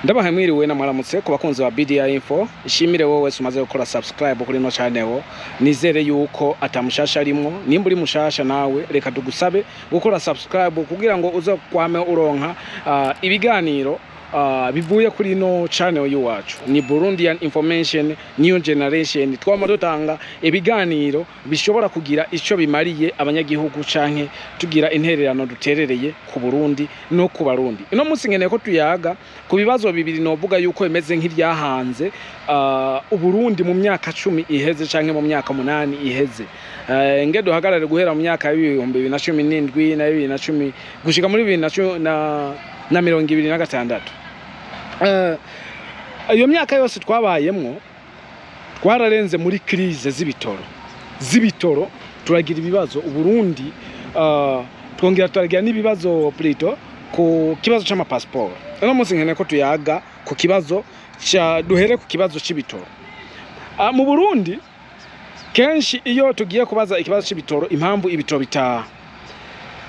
Ndabaha mwiriwe na mwaramutse ku bakunzi ba BDI Info. Ishimire wowe wese umaze gukora subscribe kuri no channel. Nizere yuko atamushasha arimo. Nimba uri mushasha nawe reka tugusabe gukora subscribe kugira ngo uze kwame uronka ibiganiro bivuye kuri no channel y'uwacu. Ni Burundian Information New Generation. Twama dutanga ibiganiro bishobora kugira ico bimariye abanyagihugu canke tugira intererano duterereye ku Burundi no ku Barundi. Ino munsi nkeneye ko tuyaga ku bibazo bibiri novuga yuko bimeze nk'iryahanze Uburundi mu myaka 10 iheze canke mu myaka 8 iheze. Nge duhagarare guhera mu myaka 2017 na 2010 gushika muri 2026. Iyo myaka yose twabayemwo twararenze muri crise z'ibitoro turagira ibibazo Uburundi twongera turagira n'ibibazo plutôt ku kibazo c'ama passport. Eno munsi nkene ko tuyaga ku kibazo duhere ku kibazo c'ibitoro. Mu Burundi kenshi iyo tugiye kubaza ikibazo c'ibitoro impamvu ibitoro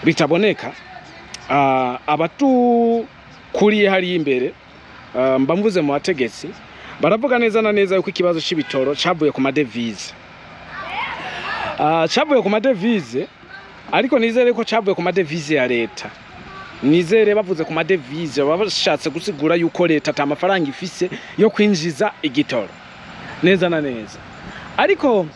bitaboneka abatu kuriye hari imbere mbamvuze mu bategetsi baravuga neza na neza yuko ikibazo c'ibitoro cavuye ku madevize. Cavuye ku madevize ariko nizere ko cavuye ku madevize ya leta. Nizere bavuze ku madevize babashatse gusigura yuko leta ata mafaranga ifise yo kwinjiza igitoro. Neza na neza. Ariko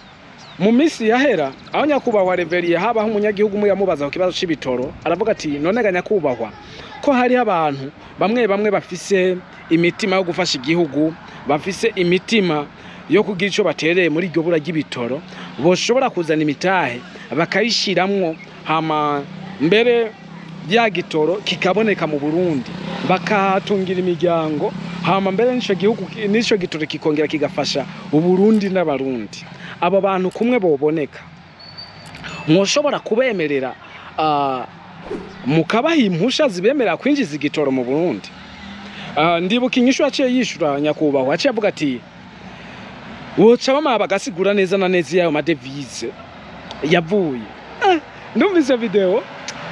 mu misi yahera aho nyakubahwa Reveriye habaho umunyagihugu mu yamubaza ku kibazo c'ibitoro aravuga ati none ga nyakubahwa ko hari abantu bamwe bafise imitima yo gufasha igihugu, bafise imitima yo kugira ico batereye muri iryo bura ry'ibitoro, boshobora kuzana imitahe bakayishiramwo hama mbere bya gitoro kikaboneka mu Burundi bakatungira imiryango hama mbere nico gitoro kikongera kigafasha Uburundi n'Abarundi. Aba bantu kumwe boboneka mwoshobora kubemerera mukabaha impusha zibemerera kwinjiza igitoro mu Burundi. Ndibuka inyishu yaciye yishura nyakubahwa aciye avuga ati woca bama bagasigura neza na neza yayo madevize yavuye. Ndumvise video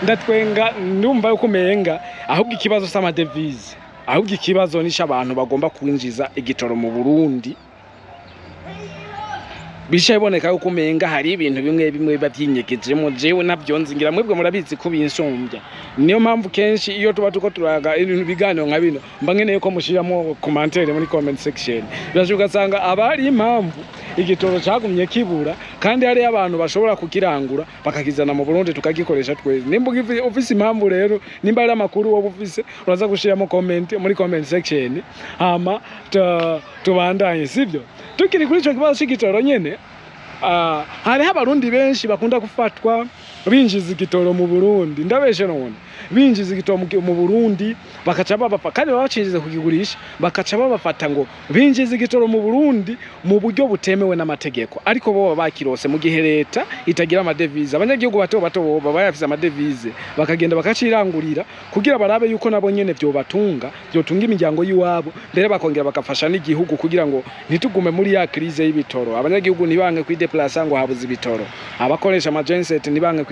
ndatwenga ndumva yuko umenga ahubwo ikibazo c'amadevize ahubwo ikibazo nisha abantu bagomba kwinjiza igitoro mu Burundi. Bishaboneka yuko umenga hari ibintu bimwe biba byinyegejemo jewe navyonzingira mwebwe murabizi ko binsumbya. Niyo mpamvu kenshi iyo tuba tuko turaga ibintu biganiro nka bino mba nkeneye ko mushiramo commentaire muri comment section. Birashoboka sanga abari impamvu igitoro cagumye kibura kandi hari abantu bashobora kukirangura bakakizana mu Burundi tukagikoresha twese. Nimba ufise impamvu rero nimba ari amakuru wo bufise uraza gushiramo comment muri comment section hama tubandanye sivyo. Tukiri kuri ico kibazo c'igitoro nyene hari Abarundi benshi bakunda gufatwa binjiza igitoro mu Burundi. Ndabeshe none binjiza igitoro mu Burundi bakaca babafata kandi bacinjiza kugigurisha bakaca babafata ngo binjiza igitoro mu Burundi mu buryo butemewe n'amategeko. Ariko bo bakirose mu gihe leta itagira amadevize abanyagihugu bato baba yafise amadevize bakagenda bakacirangurira kugira barabe yuko nabo nyene byo batunga imiryango yiwabo mbere bakongera bakafasha n'igihugu kugira ngo ntitugume muri ya crise y'ibitoro. Abanyagihugu nibange kwideplacer ngo habuze ibitoro, abakoresha amagenset nibange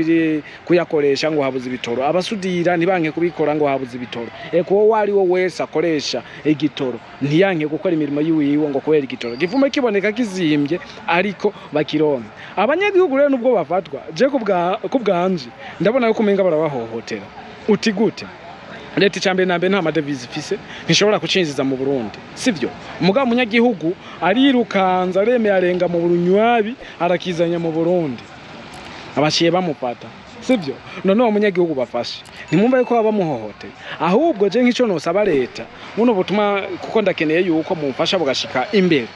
kuyakoresha ngo habuze ibitoro, abasudira nibange kubikora ngo habuze ibitoro. Eko wari wo wese akoresha igitoro ntiyanke gukora imirimo yiwiwe ngo kubera igitoro givume kiboneka kizimbye ariko bakironka. Abanyagihugu rero nubwo bafatwa je kubwanje ndabona yuko umenga barabahohotera. Uti gute? Leta icambere nambe nta madevize ifise ntishobora kucinjiza mu Burundi sivyo. Muga munyagihugu arirukanza areme arenga mu Burunywabi arakizanya mu Burundi abashiye bamupata sivyo. None umunyagihugu bafashe nimumva yuko baba muhohoteye ahubwo je nk'ico nosaba leta buno butuma kuko ndakeneye yuko mumfasha bugashika imbere.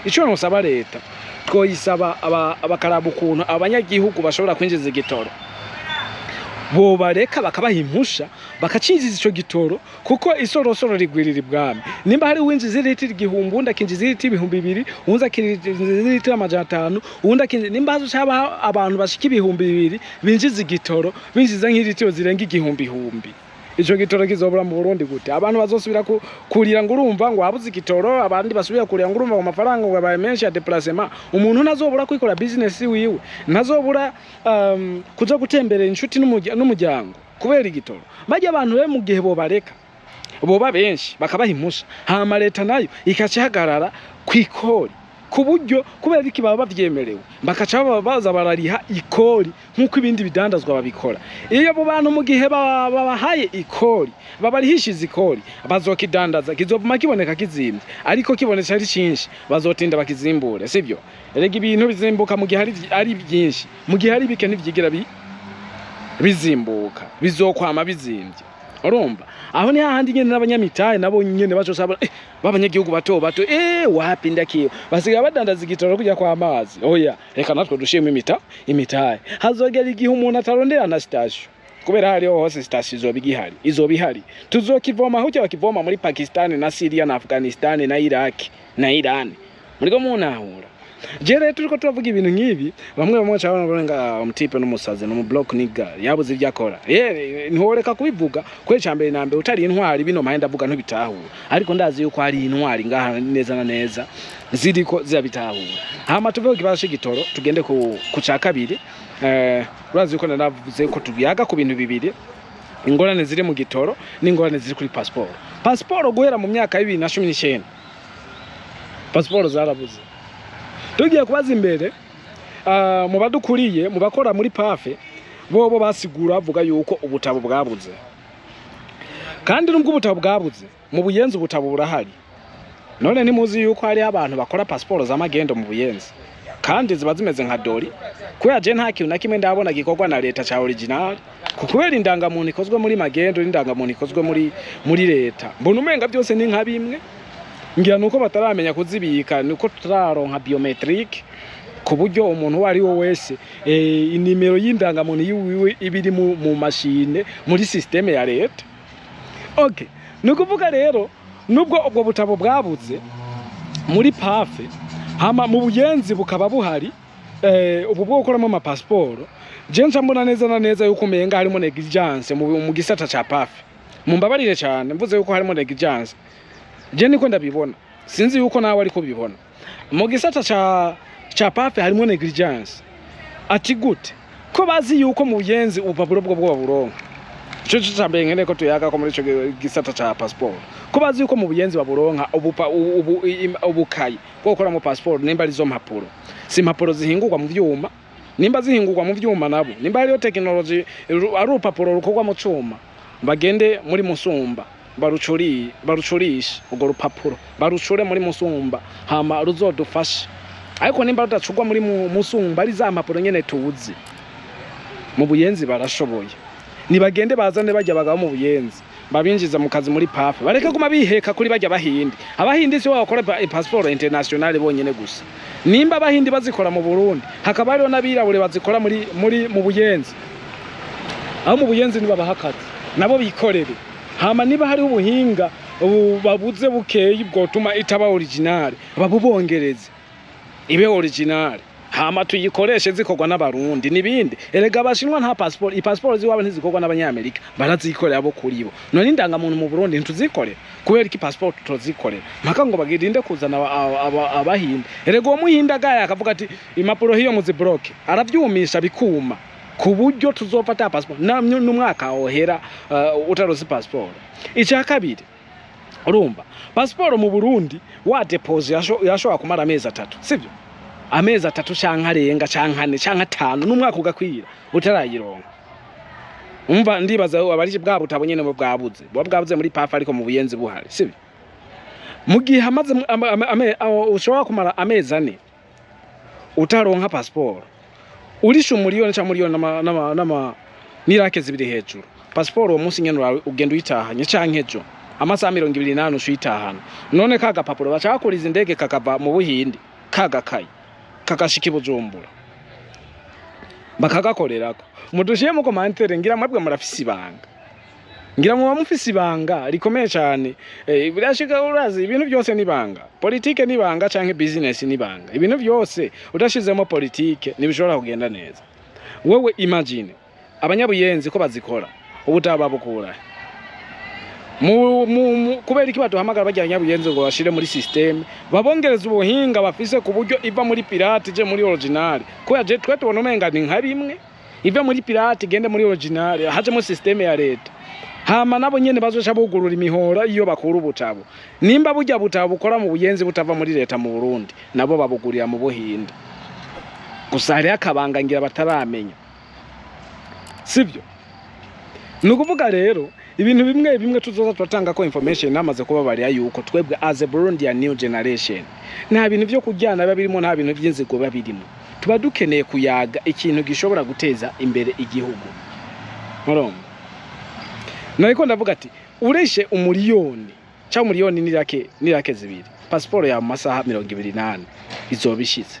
Ico nosaba leta twoyisaba abakaraba ukuntu abanyagihugu bashobora kwinjiza igitoro bo bareka bakabaha impusha bakacinjiza ico gitoro kuko isorosoro rigwirira ibwami. Nimba hari winjiza litiro igihumbi undi akinjiza litiro 2000 undi akinjiza litiro 500 undi akinjiza nimba hazaba abantu bashika 2000 binjiza igitoro binjiza nk'ilitiro zirenga igihumbi. Ico gitoro kizobura mu Burundi gute? Abantu bazosubira kurira ngo urumva ngo habuze igitoro abandi basubira kurira ngo urumva ngo amafaranga ngo babaye menshi ya déplacement. Umuntu ntazobura kwikora business wiwe ntazobura kuja gutemberera inshuti n'umuryango kubera igitoro. Bajya abantu be mu gihe bo bareka boba benshi bakabaha impusha hama leta nayo ikacihagarara kwikori kuburyo kubera iki baba bavyemerewe bakaca baza barariha ikori nkuko ibindi bidandazwa babikora iyo abo bantu mu gihe babahaye ikori babarihishiza ikori bazokidandaza kizovuma kiboneka kizimvye ariko kiboneka ari cinshi bazotinda bakizimbure sivyo erega ibintu bizimbuka mu gihe ari byinshi mu gihe ari bike ntivyigira bizimbuka bizokwama bizimvye urumva aho ni hahandi nyene n'abanyamitahe nabo nyene bacosaba babanyagihugu bato wapi ndakiyo basiga badandaza igitoro kujya kwa amazi oya reka natwe dushime imitahe hazogera igihe umuntu atarondera na station kubera hariho hose station izobihari tuzokivoma aho bakivoma muri Pakistan na Syria na Afghanistan na Iraq na Iran muriko munahura jere turiko turavuga ibintu nkibi bamwe cyabona ngo umutipe n'umusaze no mu block nigga yabuze ivyakora ntoreka kubivuga kwe cyambere nambe utari intwari bino mahenda avuga ntibitahura ariko ndazi yuko hari intwari ngaha neza na neza ziriko zirabitahura hama tuvuga kibashe gitoro tugende ku ca kabiri urazi yuko naravuze ko tubiyaga ku bintu bibiri ingorane ziri mu gitoro n'ingorane ziri kuri passport guhera mu myaka 2019 passport zarabuze tugiye kubaza imbere mu badukuriye mu bakora muri pafe bobo basigura avuga yuko ubutabo bwabuze kandi nubwo ubutabo bwabuze mu buyenzi ubutabo burahari none nimuzi yuko hari abantu bakora passport z'amagendo mu buyenzi kandi ziba zimeze nka dori kubera je nta kintu na kimwe ndabona gikorwa na leta cha original kubera indangamuntu ikozwe muri magendo n'indangamuntu ikozwe muri leta mbona umenga byose ni nka bimwe ngira nuko bataramenya kuzibika nuko turaronka biometric kuburyo umuntu wari wo wese inimero y'indangamuntu yiwe ibiri mu machine muri systeme ya leta okay nukuvuga rero nubwo ubwo butabo bwabuze muri pafe hama mu buyenzi bukaba buhari ubu bwo gukoramo ama passport je ncambona neza na neza yuko umenga harimo negligence mu gisata ca pafe mumbabarire cyane mvuze yuko harimo negligence je niko ndabibona sinzi yuko nawe ariko bibona mu gisata cha pafe harimo negligence ati gute ko bazi yuko mu buyenzi ubupapuro bwo baburonka cyo cyambe ngene ko tuyaga ko muri cyo gisata cha passport ko bazi yuko mu buyenzi baburonka ubukayi bwo gukora mu passport nimba ari zo mpapuro si mpapuro zihingurwa mu vyuma nimba zihingurwa mu vyuma nabo nimba hariyo technology ari urupapuro rukorwa mu cuma bagende muri Musumba barucurisha ubwo rupapuro barucure muri Musumba hama ruzodufasha ariko nimba rudacugwa muri Musumba ari za mpapuro nyene tuzi mu buyenzi barashoboye nibagende bazane bajya bagabo mu buyenzi babinjiza mu kazi muri pafe bareke kuma biheka kuri bajya bahindi abahindi si bakora passport international bonyene gusa nimba abahindi bazikora mu Burundi hakaba hariho nabirabure bazikora mu buyenzi aho mu buyenzi niba bahakaze nabo bikorere hama niba hari ubuhinga babuze bukeye bwotuma itaba original babubongereze ibe original hama tuyikoreshe zikorwa n'abarundi nibindi erega abashinwa nta passport passport ziwabo ntizikorwa n'abanyamerika barazikorera abo kuribo none indangamuntu mu Burundi ntuzikore kubera iki passport tuzikorera mpaka ngo bagirinde kuzana abahinde erega uwo muhinda gaya akavuga ati impapuro hiyo muzibloke aravyumisha bikuma kuburyo tuzofata passport namwe n'umwaka ohera utarozi passport icya kabiri urumva passport mu Burundi wa deposit yashobora kumara amezi 3 sivyo amezi 3 canka arenga canka 4 canka 5 n'umwaka ugakwira utarayironka umva ndibaza abari bwa butabo nyene bwabuze muri pafa ariko mu buyenzi buhari sivyo mu gihe hamaze ushobora kumara amezi 4 utaronka passport urisha umuriyoni cyangwa umuriyoni n'irake zibiri hejuru passport uwo munsi nyene ugenda uyitahanye canke ejo amasaha 28 ushitahana none kaga papuro bacakuriza indege kakava mu Buhindi kagakaye kakashika Bujumbura bakagakorerako mudushiye mu commentaire ngira mwebwe murafisi ibanga ngira mu bamufisi ibanga rikomeye cyane birashika urazi ibintu byose nibanga politike nibanga canke business nibanga ibintu byose udashizemo politike nibishobora kugenda neza wewe imagine abanyabuyenzi ko bazikora ubutaba bukura kubera iki batuhamagara bajya abanyabuyenzi ngo bashire muri system babongereza ubuhinga bafise ku buryo iva muri pirate je muri original ko yaje twe tubona umenga ni nka bimwe iva muri pirate gende muri original hajemo system ya leta hama nabo nyene bazoca bugurura imihora iyo bakura ubutabo nimba burya butabo bukora mu buyenzi butava muri leta mu Burundi nabo babugurira mu Buhinde gusa hari akabanga ngira bataramenya sivyo nukuvuga rero ibintu bimwe tuzoza turatanga ko information namaze kuba bari yuko twebwe as a Burundian new generation nta bintu byo kujyana babirimo nta bintu by'inzigo babirimo tuba dukeneye kuyaga ikintu gishobora guteza imbere igihugu muromba nariko ndavuga ati ureshe umuliyoni cha miliyoni nirake zibiri passport ya masaha 28 izobishitse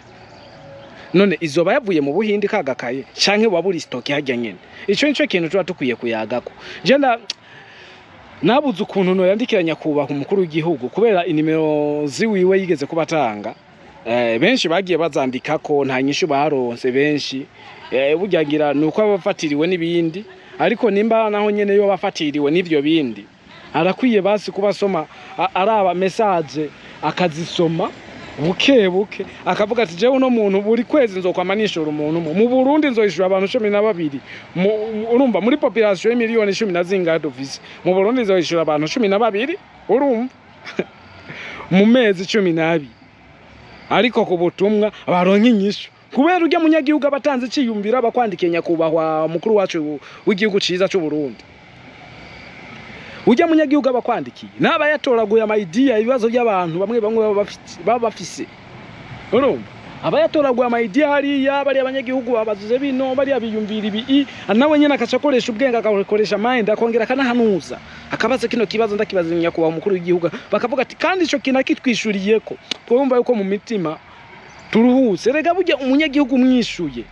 none izoba yavuye mu Buhindi kagakaye canke waburi stock hajya nyene ico nico kintu tuba tukwiye kuyagako je nabuze ukuntu no yandikiranya kubaha umukuru w'igihugu kubera inimero ziwiwe yigeze kubatanga benshi bagiye bazandikako nta nyishu baronse benshi buryagira nuko abafatiriwe n'ibindi ariko nimba naho nyene yo bafatiriwe n'ivyo bindi arakwiye basi kubasoma araba message akazisoma buke akavuga ati je uno muntu buri kwezi nzokwamanishura umuntu mu Burundi nzoyishura abantu 12 urumva muri population y'imiliyoni 10 nazingato office mu Burundi nzoyishura abantu 12 urumva mu mezi 12 ariko ku butumwa baronka inyishu kubera urya munyagihugu abatanze ciyumbira bakwandikiye nyakubahwa mukuru wacu w'igihugu ciza cyo Burundi ujya munyagihugu abakwandikiye naba yatoraguye idea ibibazo by'abantu bamwe baba bafise urumva aba yatoraguye idea hariya bari abanyagihugu babazuze bino bari abiyumvira ibi nawe nyene akacakoresha ubwenge akakoresha mind akongera kanahanuza akabaza kino kibazo ndakibaza nyakubahwa mukuru w'igihugu bakavuga ati kandi ico kintu kitwishuriyeko twumva yuko mu mitima turuhutse rega burya umunyagihugu mwishuye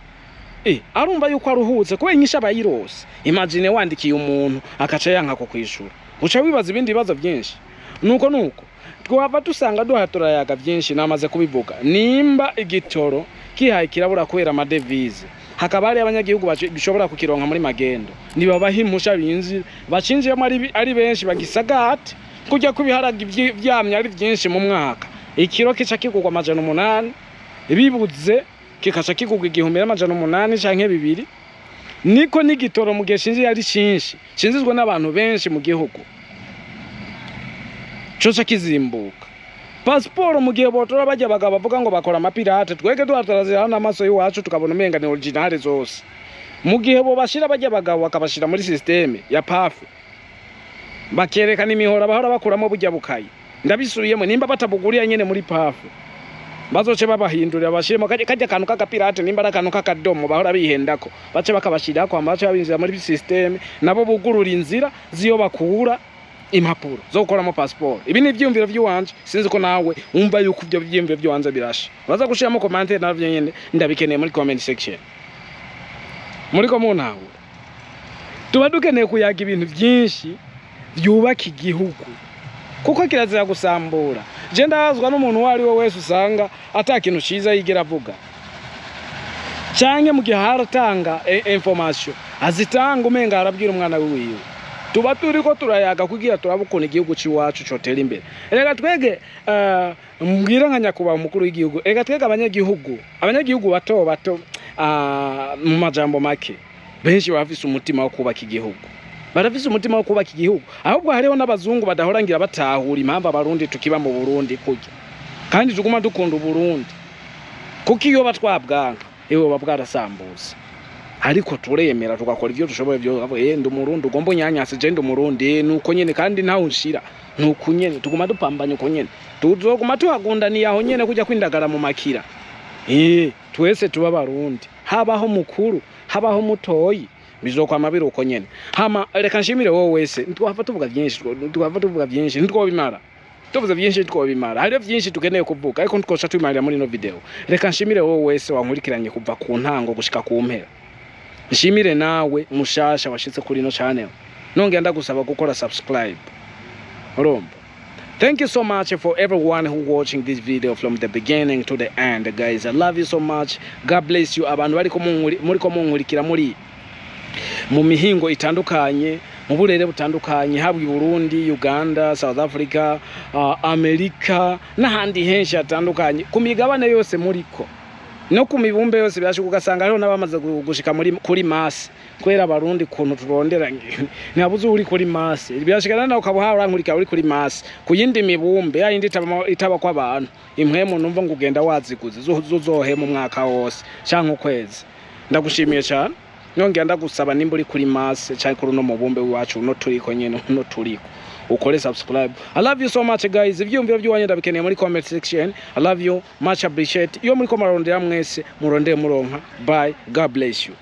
arumva yuko aruhutse kubera inyisha bayirose imagine wandikiye umuntu akaca yanka ko kwishura uca wibaza ibindi bibazo byinshi nuko twava dusanga duhatora yaga byinshi namaze kubivuga nimba igitoro kihaye kirabura kubera amadevize hakaba ari abanyagihugu bishobora kukironka muri magendo niba bahimusha binzi bacinjiyemo ari benshi bagisagate kujya kubiharaga ivyamye ari byinshi mu mwaka ikiro kica kigurwa 800 bibuze kikaca kigurwa 1800 canke 2 niko n'igitoro mu gihe shinzi yari cinshi shinzizwe n'abantu benshi mu gihugu coca kizimbuka passport mu gihe botora bajya bagaba bavuga ngo bakora amapirate twege duhatarazira hano amaso y'uwacu tukabona umenga ni original zose mu gihe bo bashira bajya bagabo bakabashira muri systeme ya PAF bakerekana imihora bahora bakuramo bujya bukaye ndabisubiyemo nimba batabuguriya nyene muri PAF bazoce babahindurira bashiremo kajya kantu k'agapirate nimba akantu k'akadomo bahora bihendako bace bakabashirako amace babinzira muri systeme nabo bugurura inzira ziyo bakura impapuro zo gukoramo passport ibi ni ibyumviro by'uwanje sinzi ko nawe umva yuko ibyo byumviro by'uwanje birasha baza gushiramo commentaire navyo nyene ndabikeneye muri comment section muri ko muntaho tuba dukeneye kuyaga ibintu byinshi byubaka igihugu kuko kirazira gusambura je ndazwa n'umuntu wari we wese usanga atakintu ciza yigera avuga canke mu gihe haratanga information azitanga umenga arabwira umwana wiwe tuba turiko turayaga kugira turabukona igihugu ciwacu cotera imbere rega twege mbwira nka nyakuba mukuru w'igihugu rega twege abanyagihugu bato mu majambo make benshi bafise umutima wo kubaka igihugu barafise umutima wo kubaka igihugu ahubwo hariho n'abazungu badahorangira batahura impamvu abarundi tukiba mu Burundi kujya kandi tuguma dukunda Burundi kuko iyo batwabwanka ewe babwarasambuza ariko turemera tugakora ivyo dushoboye byo ndi umurundi ugomba nyanyase je ndi umurundi nuko nyene kandi ntaho nshira nuko nyene tuguma dupambanye uko nyene tuzoguma tuhagundaniye aho nyene kujya kwindagara mu makira twese tuba barundi habaho mukuru habaho mutoyi bizokwama biruko nyene hama reka nshimire wowe wese ntwafata tuvuga byinshi ntwobimara tuvuze byinshi twobimara hari byinshi tukeneye kuvuga ariko ntwosha tubimarira muri no video reka nshimire wowe wese wankurikiranye kuva ku ntango gushika ku mpera nshimire nawe mushasha washitse kuri no channel nongera ndagusaba gukora subscribe urumva. Thank you so much for everyone who watching this video from the beginning to the end, guys. I love you so much. God bless you. Abantu bari ko munkurikira muri mu mihingo itandukanye mu burere butandukanye haba i Burundi, Uganda, South Africa, America n'ahandi henshi hatandukanye ku migabane yose muriko no ku mibumbe yose byashuka ugasanga hariho n'abamaze gushika kuri masi kwera abarundi kuntu turondera ntabuze uri kuri masi byashikana nawe ukabuha urankurika uri kuri masi ku yindi mibumbe yindi itaba kwa abantu impwemu numva ngo ugenda waziguze zohe mu mwaka wose canke ukwezi ndagushimiye cyane nyongera ndagusaba nimba uri kuri masi cyane kuri no mubumbe wacu no turiko nyene no turiko ukore subscribe. I love you so much guys. Ivyumviro by'uwanye ndabikeneye muri comment section. I love you much appreciate. Iyo muri ko marondera mwese murondeye muronka. Bye. God bless you.